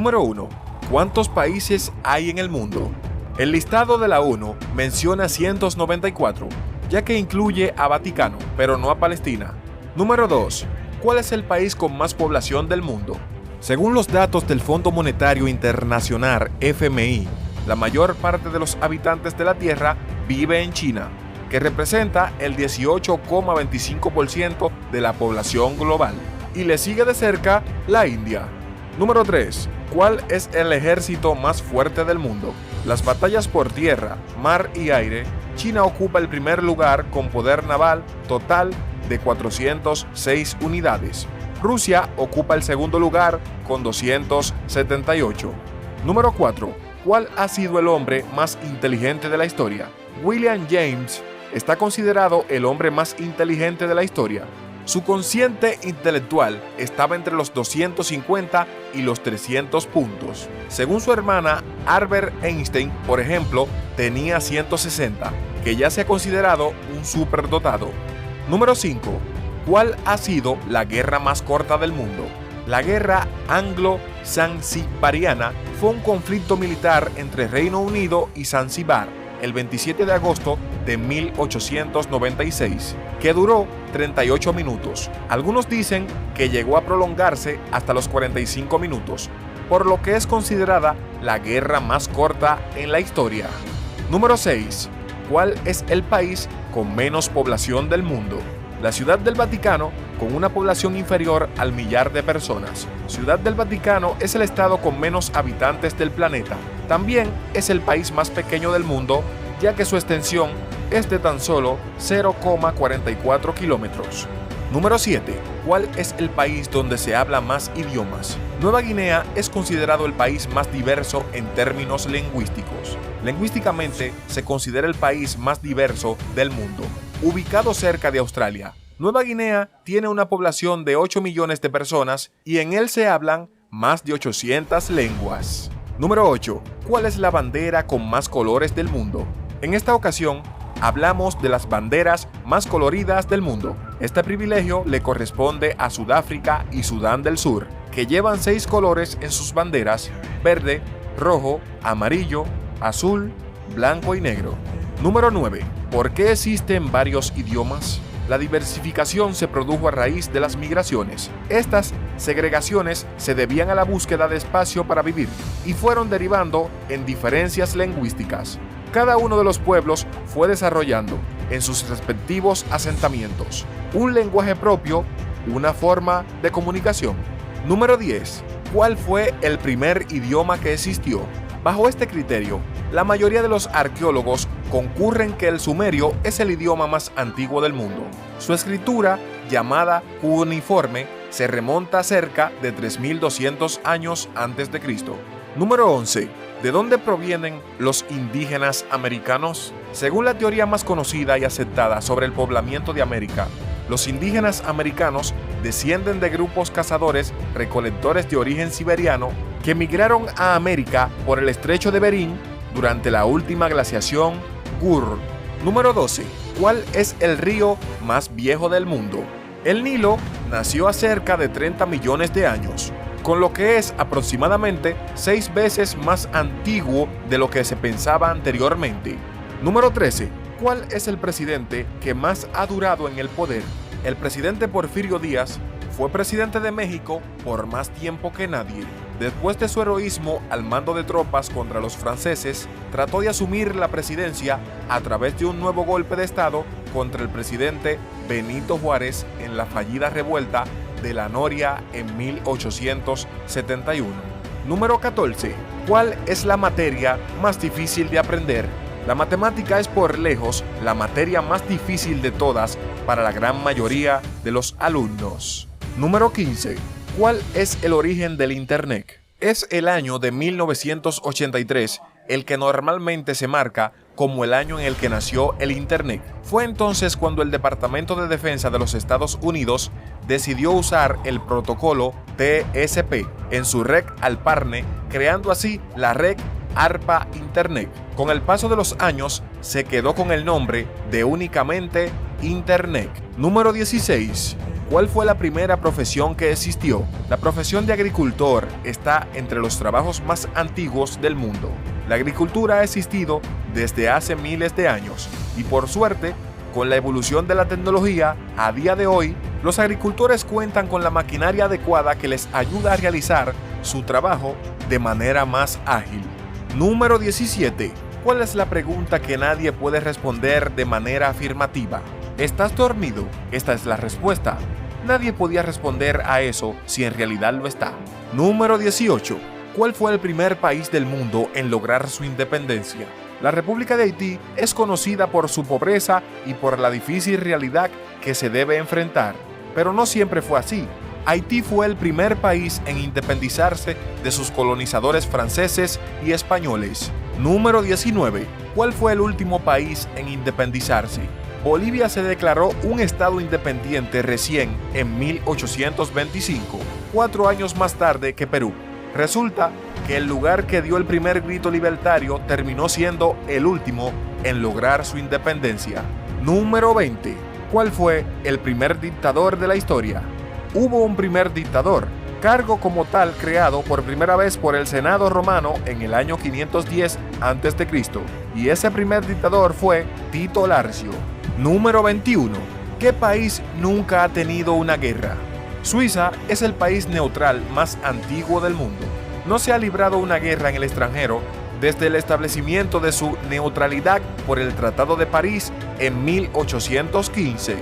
Número 1. ¿Cuántos países hay en el mundo? El listado de la ONU menciona 194, ya que incluye a Vaticano, pero no a Palestina. Número 2. ¿Cuál es el país con más población del mundo? Según los datos del Fondo Monetario Internacional (FMI), la mayor parte de los habitantes de la Tierra vive en China, que representa el 18,25% de la población global, y le sigue de cerca la India. Número 3. ¿Cuál es el ejército más fuerte del mundo? Las batallas por tierra, mar y aire, China ocupa el primer lugar con poder naval total de 406 unidades. Rusia ocupa el segundo lugar con 278. Número 4. ¿Cuál ha sido el hombre más inteligente de la historia? William James está considerado el hombre más inteligente de la historia. Su cociente intelectual estaba entre los 250 y los 300 puntos. Según su hermana, Albert Einstein, por ejemplo, tenía 160, que ya se ha considerado un superdotado. Número 5. ¿Cuál ha sido la guerra más corta del mundo? La guerra anglo-zanzibariana fue un conflicto militar entre Reino Unido y Zanzíbar el 27 de agosto de 1896, que duró 38 minutos. Algunos dicen que llegó a prolongarse hasta los 45 minutos, por lo que es considerada la guerra más corta en la historia. Número 6. ¿Cuál es el país con menos población del mundo? La Ciudad del Vaticano, con una población inferior al millar de personas. Ciudad del Vaticano es el estado con menos habitantes del planeta. También es el país más pequeño del mundo, ya que su extensión es de tan solo 0,44 kilómetros. Número 7. ¿Cuál es el país donde se habla más idiomas? Nueva Guinea es considerado el país más diverso en términos lingüísticos. Lingüísticamente, se considera el país más diverso del mundo, ubicado cerca de Australia. Nueva Guinea tiene una población de 8 millones de personas y en él se hablan más de 800 lenguas. Número 8. ¿Cuál es la bandera con más colores del mundo? En esta ocasión, hablamos de las banderas más coloridas del mundo. Este privilegio le corresponde a Sudáfrica y Sudán del Sur, que llevan 6 colores en sus banderas: verde, rojo, amarillo, azul, blanco y negro. Número 9. ¿Por qué existen varios idiomas? La diversificación se produjo a raíz de las migraciones. Estas segregaciones se debían a la búsqueda de espacio para vivir y fueron derivando en diferencias lingüísticas. Cada uno de los pueblos fue desarrollando, en sus respectivos asentamientos, un lenguaje propio, una forma de comunicación. Número 10. ¿Cuál fue el primer idioma que existió? Bajo este criterio, la mayoría de los arqueólogos concurren que el sumerio es el idioma más antiguo del mundo. Su escritura, llamada cuneiforme, se remonta a cerca de 3200 años antes de Cristo. Número 11. ¿De dónde provienen los indígenas americanos? Según la teoría más conocida y aceptada sobre el poblamiento de América, los indígenas americanos descienden de grupos cazadores recolectores de origen siberiano que migraron a América por el estrecho de Bering durante la última glaciación Gurr. Número 12. ¿Cuál es el río más viejo del mundo? El Nilo nació hace cerca de 30 millones de años, con lo que es aproximadamente 6 veces más antiguo de lo que se pensaba anteriormente. Número 13. ¿Cuál es el presidente que más ha durado en el poder? El presidente Porfirio Díaz fue presidente de México por más tiempo que nadie. Después de su heroísmo al mando de tropas contra los franceses, trató de asumir la presidencia a través de un nuevo golpe de estado contra el presidente Benito Juárez en la fallida revuelta de la Noria en 1871. Número 14. ¿Cuál es la materia más difícil de aprender? La matemática es por lejos la materia más difícil de todas para la gran mayoría de los alumnos. Número 15. ¿Cuál es el origen del Internet? Es el año de 1983 el que normalmente se marca como el año en el que nació el Internet. Fue entonces cuando el Departamento de Defensa de los Estados Unidos decidió usar el protocolo TSP en su red ARPANET, creando así la red ARPA Internet. Con el paso de los años se quedó con el nombre de únicamente Internet. Número 16. ¿Cuál fue la primera profesión que existió? La profesión de agricultor está entre los trabajos más antiguos del mundo. La agricultura ha existido desde hace miles de años y por suerte, con la evolución de la tecnología, a día de hoy, los agricultores cuentan con la maquinaria adecuada que les ayuda a realizar su trabajo de manera más ágil. Número 17. ¿Cuál es la pregunta que nadie puede responder de manera afirmativa? ¿Estás dormido? Esta es la respuesta. Nadie podía responder a eso si en realidad lo está. Número 18. ¿Cuál fue el primer país del mundo en lograr su independencia? La República de Haití es conocida por su pobreza y por la difícil realidad que se debe enfrentar. Pero no siempre fue así. Haití fue el primer país en independizarse de sus colonizadores franceses y españoles. Número 19. ¿Cuál fue el último país en independizarse? Bolivia se declaró un estado independiente recién en 1825, 4 años más tarde que Perú. Resulta que el lugar que dio el primer grito libertario terminó siendo el último en lograr su independencia. Número 20. ¿Cuál fue el primer dictador de la historia? Hubo un primer dictador, cargo como tal creado por primera vez por el Senado romano en el año 510 a.C. y ese primer dictador fue Tito Larcio. Número 21. ¿Qué país nunca ha tenido una guerra? Suiza es el país neutral más antiguo del mundo. No se ha librado una guerra en el extranjero desde el establecimiento de su neutralidad por el Tratado de París en 1815.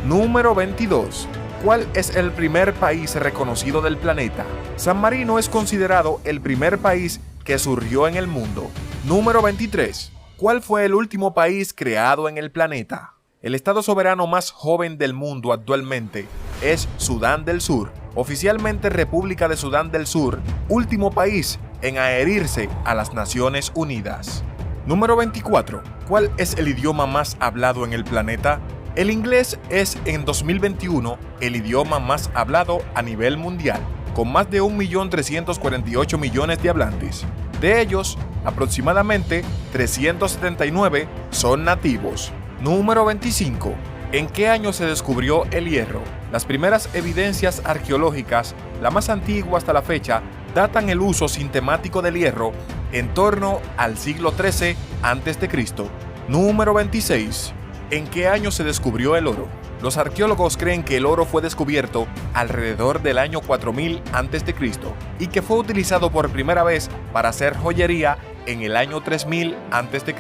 Número 22. ¿Cuál es el primer país reconocido del planeta? San Marino es considerado el primer país que surgió en el mundo. Número 23. ¿Cuál fue el último país creado en el planeta? El estado soberano más joven del mundo actualmente es Sudán del Sur, oficialmente República de Sudán del Sur, último país en adherirse a las Naciones Unidas. Número 24. ¿Cuál es el idioma más hablado en el planeta? El inglés es en 2021 el idioma más hablado a nivel mundial, con más de 1.348.000.000 de hablantes. De ellos, aproximadamente 379 son nativos. Número 25. ¿En qué año se descubrió el hierro? Las primeras evidencias arqueológicas, la más antigua hasta la fecha, datan el uso sistemático del hierro en torno al siglo XIII a.C. Número 26. ¿En qué año se descubrió el oro? Los arqueólogos creen que el oro fue descubierto alrededor del año 4000 a.C. y que fue utilizado por primera vez para hacer joyería en el año 3000 a.C.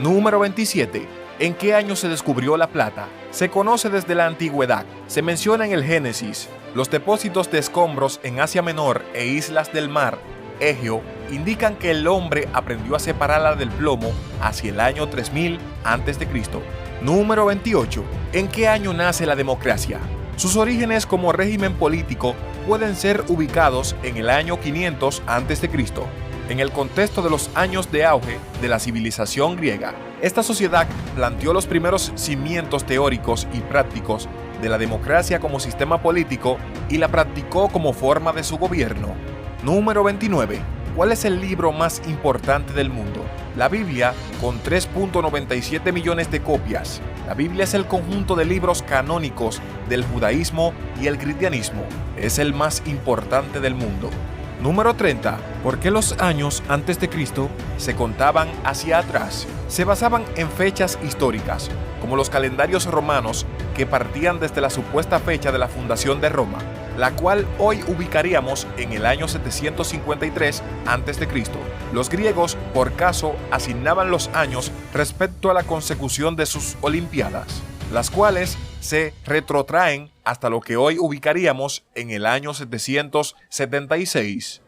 Número 27. ¿En qué año se descubrió la plata? Se conoce desde la antigüedad. Se menciona en el Génesis. Los depósitos de escombros en Asia Menor e islas del mar Egeo indican que el hombre aprendió a separarla del plomo hacia el año 3000 a.C. Número 28. ¿En qué año nace la democracia? Sus orígenes como régimen político pueden ser ubicados en el año 500 a.C., en el contexto de los años de auge de la civilización griega. Esta sociedad planteó los primeros cimientos teóricos y prácticos de la democracia como sistema político y la practicó como forma de su gobierno. Número 29. ¿Cuál es el libro más importante del mundo? La Biblia, con 3.97 millones de copias. La Biblia es el conjunto de libros canónicos del judaísmo y el cristianismo. Es el más importante del mundo. Número 30. ¿Por qué los años antes de Cristo se contaban hacia atrás? Se basaban en fechas históricas, como los calendarios romanos que partían desde la supuesta fecha de la fundación de Roma, la cual hoy ubicaríamos en el año 753 a.C. Los griegos, por caso, asignaban los años respecto a la consecución de sus olimpiadas, las cuales se retrotraen hasta lo que hoy ubicaríamos en el año 776.